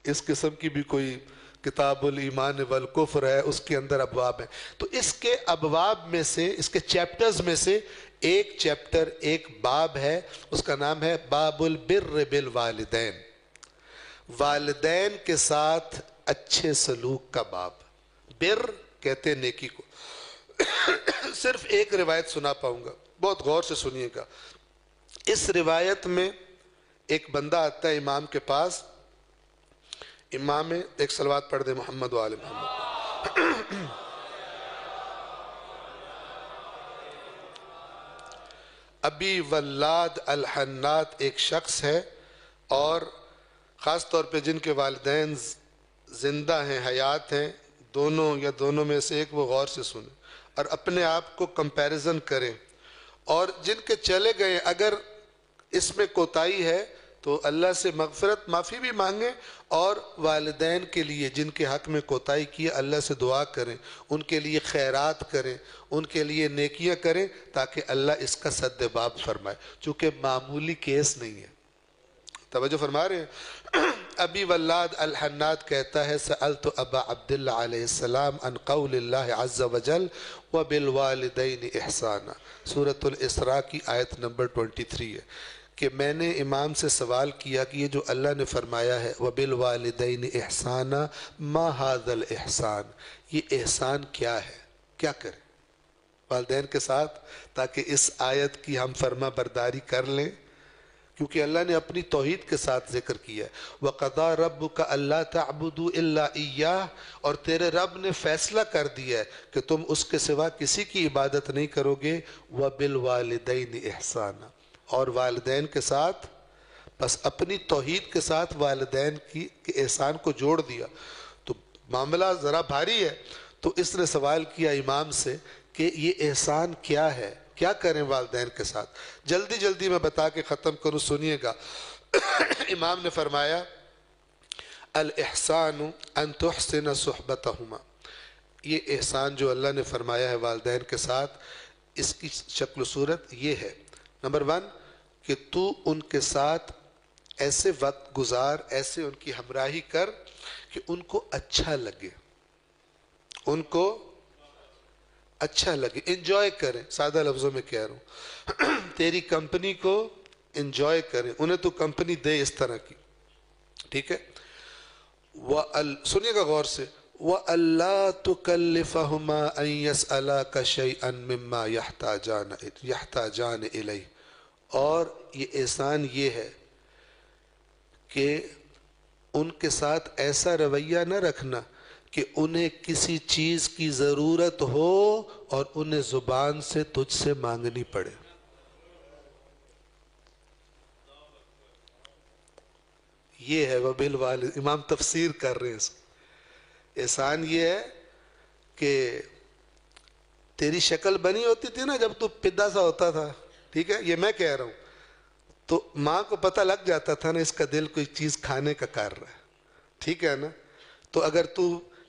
اس قسم کی بھی کوئی کتاب الایمان والکفر ہے، اس کے اندر ابواب ہیں. تو اس کے ابواب میں سے، اس کے چیپٹرز میں سے ایک چیپٹر، ایک باب ہے، اس کا نام ہے باب البر بالوالدین، والدین کے ساتھ اچھے سلوک کا باب. بر کہتے ہیں نیکی کو. صرف ایک روایت سنا پاؤں گا، بہت غور سے سنیے گا. اس روایت میں ایک بندہ آتا ہے امام کے پاس. امام ایک صلوات پڑھ دے محمد و آل محمد. ابی ولاد الحنات ایک شخص ہے، اور خاص طور پہ جن کے والدین زندہ ہیں، حیات ہیں، دونوں یا دونوں میں سے ایک، وہ غور سے سنیں اور اپنے آپ کو کمپیریزن کریں. اور جن کے چلے گئے اگر اس میں کوتاہی ہے تو اللہ سے مغفرت معافی بھی مانگیں، اور والدین کے لیے جن کے حق میں کوتاہی کی اللہ سے دعا کریں، ان کے لیے خیرات کریں، ان کے لیے نیکیاں کریں، تاکہ اللہ اس کا سد باب فرمائے، چونکہ معمولی کیس نہیں ہے. توجہ فرما رہے ہیں. ابی ولاد الحنات کہتا ہے سألت ابا عبداللہ علیہ السلام عن قول اللہ عز وجل وبالوالدین احسانا، سورۃ الاسراء کی آیت نمبر 23 ہے کہ میں نے امام سے سوال کیا کہ یہ جو اللہ نے فرمایا ہے وبالوالدین احسانا، ما ھذا الاحسان، یہ احسان کیا ہے، کیا کریں والدین کے ساتھ تاکہ اس آیت کی ہم فرما برداری کر لیں، کیونکہ اللہ نے اپنی توحید کے ساتھ ذکر کیا ہے. وَقَضَىٰ رَبُّكَ أَلَّا تَعْبُدُوا إِلَّا إِيَّاهُ، اور تیرے رب نے فیصلہ کر دیا ہے کہ تم اس کے سوا کسی کی عبادت نہیں کرو گے. وَبِالْوَالِدَيْنِ إِحْسَانًا، اور والدین کے ساتھ، بس اپنی توحید کے ساتھ والدین کی احسان کو جوڑ دیا. تو معاملہ ذرا بھاری ہے. تو اس نے سوال کیا امام سے کہ یہ احسان کیا ہے، کیا کریں والدین کے ساتھ. جلدی جلدی میں بتا کے ختم کروں، سنیے گا. امام نے فرمایا الاحسان ان تحسن صحبتہما، یہ احسان جو اللہ نے فرمایا ہے والدین کے ساتھ، اس کی شکل و صورت یہ ہے. نمبر 1 کہ تو ان کے ساتھ ایسے وقت گزار، ایسے ان کی ہمراہی کر کہ ان کو اچھا لگے، ان کو اچھا لگے، انجوائے کریں. سادہ لفظوں میں کہہ رہا ہوں، تیری کمپنی کو انجوائے کریں، انہیں تو کمپنی دے اس طرح کی. ٹھیک ہے. سنیے گا غور سے. وَأَلَّا تُكَلِّفَهُمَا أَن يَسْأَلَاكَ شَيْئًا مِمَّا يَحْتَاجَانِ إِلَيْهِ، اور یہ احسان یہ ہے کہ ان کے ساتھ ایسا رویہ نہ رکھنا کہ انہیں کسی چیز کی ضرورت ہو اور انہیں زبان سے تجھ سے مانگنی پڑے. یہ ہے وبالوالد. امام تفسیر کر رہے ہیں اس. احسان یہ ہے کہ تیری شکل بنی ہوتی تھی نا جب تو پدا سا ہوتا تھا، ٹھیک ہے، یہ میں کہہ رہا ہوں، تو ماں کو پتہ لگ جاتا تھا نا اس کا دل کوئی چیز کھانے کا کر رہا ہے، ٹھیک ہے نا. تو اگر تو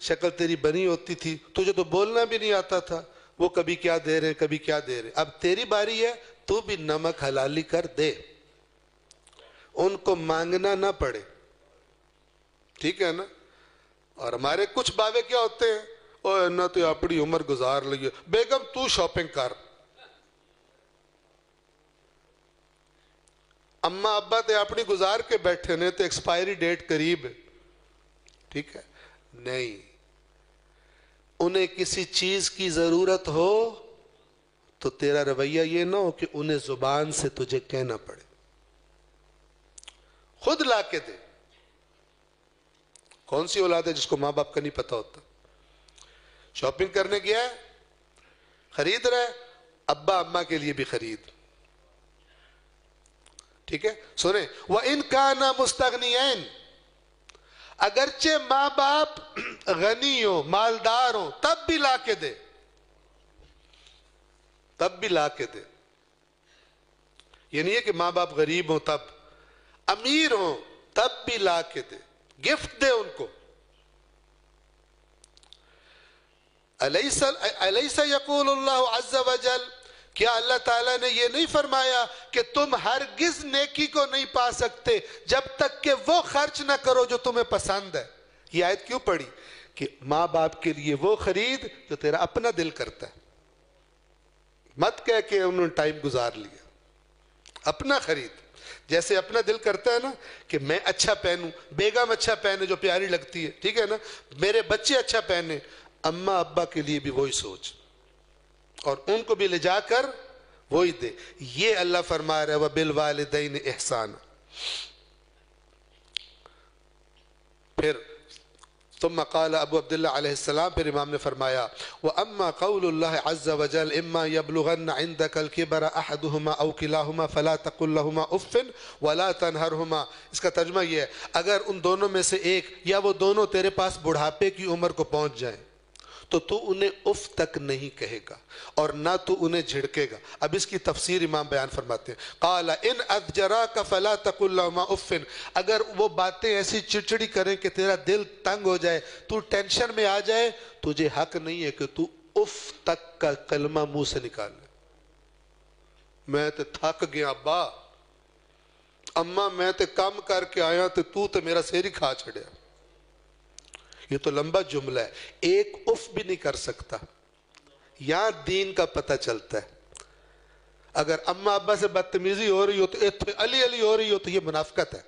شکل تیری بنی ہوتی تھی، تجھے تو بولنا بھی نہیں آتا تھا، وہ کبھی کیا دے رہے کبھی کیا دے رہے. اب تیری باری ہے، تو بھی نمک حلالی کر دے، ان کو مانگنا نہ پڑے. ٹھیک ہے نا. اور ہمارے کچھ باوے کیا ہوتے ہیں، اوہ نہ تو اپنی عمر گزار لئے، بیگم تو شاپنگ کر، اماں ابا تے اپنی گزار کے بیٹھے نے تو ایکسپائری ڈیٹ قریب ہے. ٹھیک ہے. نہیں، انہیں کسی چیز کی ضرورت ہو تو تیرا رویہ یہ نہ ہو کہ انہیں زبان سے تجھے کہنا پڑے، خود لا کے دے. کون سی اولاد ہے جس کو ماں باپ کا نہیں پتا ہوتا؟ شاپنگ کرنے گیا ہے، خرید رہا ہے، ابا اماں کے لیے بھی خرید. ٹھیک ہے. سنیں، وَإِن كَانَ مُسْتَغْنِيَيْن، اگرچہ ماں باپ غنی ہو، مالدار ہو، تب بھی لا کے دے، تب بھی لا کے دے. یہ نہیں ہے کہ ماں باپ غریب ہوں تب، امیر ہوں تب بھی لا کے دے، گفٹ دے ان کو. أَلَيْسَ يَقُولُ اللَّهُ عَزَّ وَجَلَّ، کیا اللہ تعالیٰ نے یہ نہیں فرمایا کہ تم ہرگز نیکی کو نہیں پا سکتے جب تک کہ وہ خرچ نہ کرو جو تمہیں پسند ہے؟ یہ آیت کیوں پڑھی؟ کہ ماں باپ کے لیے وہ خرید جو تیرا اپنا دل کرتا ہے. مت کہہ کہ انہوں نے ٹائم گزار لیا. اپنا خرید، جیسے اپنا دل کرتا ہے نا کہ میں اچھا پہنوں، بیگم اچھا پہنے جو پیاری لگتی ہے، ٹھیک ہے نا، میرے بچے اچھا پہنے، اماں ابا کے لیے بھی وہی سوچ اور ان کو بھی لے جا کر وہی دے. یہ اللہ فرما رہا ہے وَبِالْوَالِدَيْنِ إِحْسَانًا. پھر ثم قال ابو عبداللہ علیہ السلام، پھر امام نے فرمایا وَأَمَّا قَوْلُ اللَّهِ عَزَّ وَجَلَّ إِمَّا يَبْلُغَنَّ عِنْدَكَ الْكِبَرَ أَحَدُهُمَا أَوْ كِلَاهُمَا فَلَا تَقُلْ لَهُمَا أُفٍّ وَلَا تَنْهَرْهُمَا. اس کا ترجمہ یہ ہے اگر ان دونوں میں سے ایک یا وہ دونوں تیرے پاس بڑھاپے کی عمر کو پہنچ جائیں تو تو انہیں اف تک نہیں کہے گا اور نہ تو انہیں جھڑکے گا. اب اس کی تفسیر امام بیان فرماتے ہیں قال ان اذجراک فلا تقل لهما اف. اگر وہ باتیں ایسی چڑچڑی کریں کہ تیرا دل تنگ ہو جائے، تو ٹینشن میں آ جائے، تجھے حق نہیں ہے کہ تو اف تک کا کلمہ منہ سے نکال لے. میں تے تھک گیا ابا، اماں میں تے کام کر کے آیا تو میرا سیری کھا چھڑیا. یہ تو لمبا جملہ ہے، ایک اف بھی نہیں کر سکتا. یہاں دین کا پتہ چلتا ہے. اگر اماں ابا سے بدتمیزی ہو رہی ہو تو علی علی ہو رہی ہو تو یہ منافقت ہے.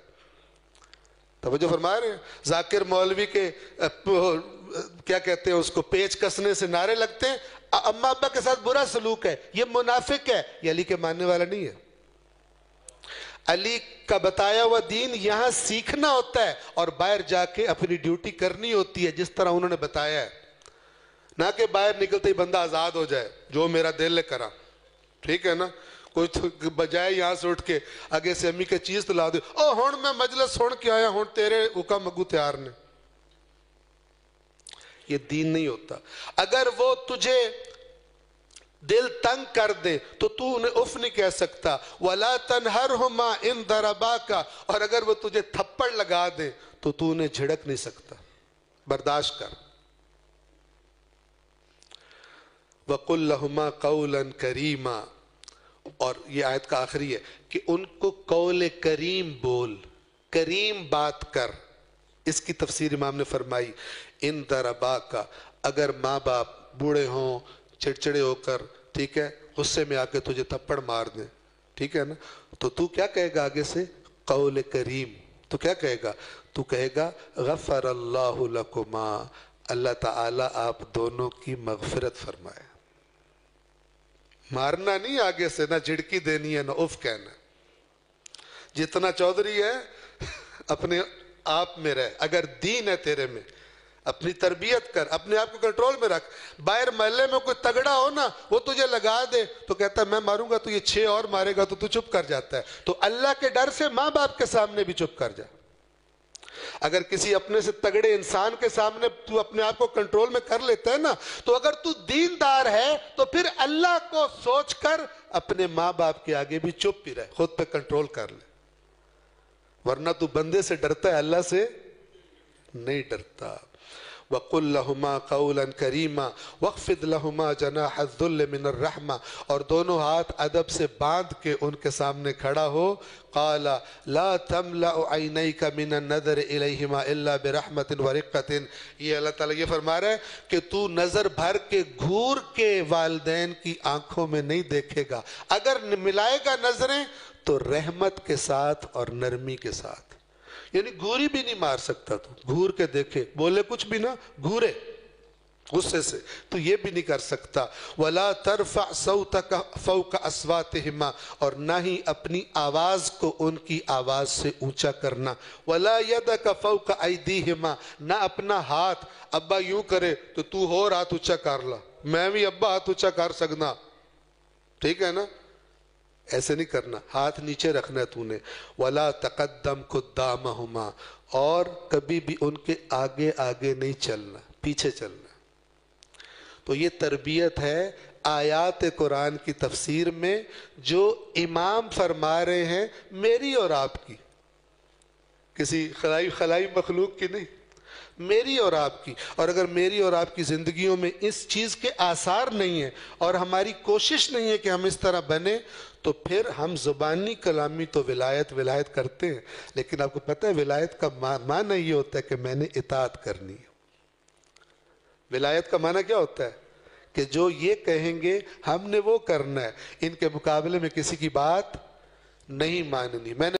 توجہ فرما رہے ہیں؟ ذاکر مولوی کے کیا کہتے ہیں اس کو، پیچ کسنے سے نعرے لگتے ہیں، اماں ابا کے ساتھ برا سلوک ہے، یہ منافق ہے، یہ علی کے ماننے والا نہیں ہے. علی کا بتایا ہوا دین یہاں سیکھنا ہوتا ہے اور باہر جا کے اپنی ڈیوٹی کرنی ہوتی ہے جس طرح انہوں نے بتایا ہے. نہ کہ باہر نکلتے ہی بندہ آزاد ہو جائے جو میرا دل نے کرا، ٹھیک ہے نا. کوئی بجائے یہاں سے اٹھ کے آگے سے امی کے چیز تو لا دے، او ہون میں مجلس سن کے آیا ہوں تیرے حکم اگو تیار نے. یہ دین نہیں ہوتا. اگر وہ تجھے دل تنگ کر دے تو تو انہیں اف نہیں کہہ سکتا. وَلَا تَنْهَرْهُمَا إِن ضَرَبَاكَ. اور اگر وہ تجھے تھپڑ لگا دے تو تو انہیں جھڑک نہیں سکتا، برداشت کر. وَقُلْ لَهُمَا قَوْلًا كَرِيمًا. اور یہ آیت کا آخری ہے کہ ان کو قول کریم بول، کریم بات کر. اس کی تفسیر امام نے فرمائی ان ضرباکا، اگر ماں باپ بوڑھے ہوں، چڑچڑے ہو کر، ٹھیک ہے، غصے میں آ کے تجھے تھپڑ مار دیں، ٹھیک ہے نا، تو کیا کہے گا آگے سے؟ قول کریم. تو کیا کہے گا؟ تو کہے گا غفر اللہ لکما، اللہ تعالیٰ آپ دونوں کی مغفرت فرمائے. مارنا نہیں آگے سے، نہ جھڑکی دینی ہے نہ اف کہنا. جتنا چودھری ہے اپنے آپ میں رہ، اگر دین ہے تیرے میں اپنی تربیت کر، اپنے آپ کو کنٹرول میں رکھ. باہر محلے میں کوئی تگڑا ہو نا، وہ تجھے لگا دے تو کہتا ہے میں ماروں گا تو یہ 6 اور مارے گا، تو چپ کر جاتا ہے. تو اللہ کے ڈر سے ماں باپ کے سامنے بھی چپ کر جا. اگر کسی اپنے سے تگڑے انسان کے سامنے تو اپنے آپ کو کنٹرول میں کر لیتا ہے نا، تو اگر تو دیندار ہے تو پھر اللہ کو سوچ کر اپنے ماں باپ کے آگے بھی چپ ہی رہ، خود پہ کنٹرول کر لے. ورنہ تو بندے سے ڈرتا ہے، اللہ سے نہیں ڈرتا. وَقُلْ لَهُمَا قَوْلًا كَرِيمًا وَاخْفِضْ لَهُمَا جَنَاحَ الذُّلِّ مِنَ الرَّحْمَةِ. اور دونوں ہاتھ ادب سے باندھ کے ان کے سامنے کھڑا ہو. قَالَ لَا تَمْلَأُ عَيْنَيْكَ مِنَ النَّظَرِ إِلَيْهِمَا إِلَّا بِرَحْمَةٍ وَرِقَّةٍ. یہ اللہ تعالیٰ یہ فرما رہا ہے کہ تو نظر بھر کے گھور کے والدین کی آنکھوں میں نہیں دیکھے گا. اگر ملائے گا نظریں تو رحمت کے ساتھ اور نرمی کے ساتھ. یعنی گھوری بھی نہیں مار سکتا، تو گھور کے دیکھے، بولے کچھ بھی نہ گھورے غصے سے، تو یہ بھی نہیں کر سکتا. وَلَا تَرْفَعْ صَوْتَكَ فَوْقَ أَصْوَاتِهِمَا. اور نہ ہی اپنی آواز کو ان کی آواز سے اونچا کرنا. وَلَا يَدَكَ فَوْقَ أَيْدِيهِمَا. نہ اپنا ہاتھ، ابا یوں کرے تو تو ہور ہاتھ اونچا کر لا، میں بھی ابا ہاتھ اونچا کر سکنا، ٹھیک ہے نا، ایسے نہیں کرنا، ہاتھ نیچے رکھنا ہے تو نے. وَلَا تَقَدَّمْ قُدَّامَهُمَا. اور کبھی بھی ان کے آگے آگے نہیں چلنا، پیچھے چلنا. تو یہ تربیت ہے آیات قرآن کی تفسیر میں جو امام فرما رہے ہیں، میری اور آپ کی، کسی خلائی مخلوق کی نہیں. میری اور آپ کی. اور اگر میری اور آپ کی زندگیوں میں اس چیز کے آثار نہیں ہیں اور ہماری کوشش نہیں ہے کہ ہم اس طرح بنیں, تو پھر ہم زبانی کلامی تو ولایت کرتے ہیں, لیکن آپ کو پتہ ہے ولایت کا معنی یہ ہوتا ہے کہ میں نے اطاعت کرنی ہے. ولایت کا معنی کیا ہوتا ہے؟ کہ جو یہ کہیں گے ہم نے وہ کرنا ہے, ان کے مقابلے میں کسی کی بات نہیں ماننی. میں نے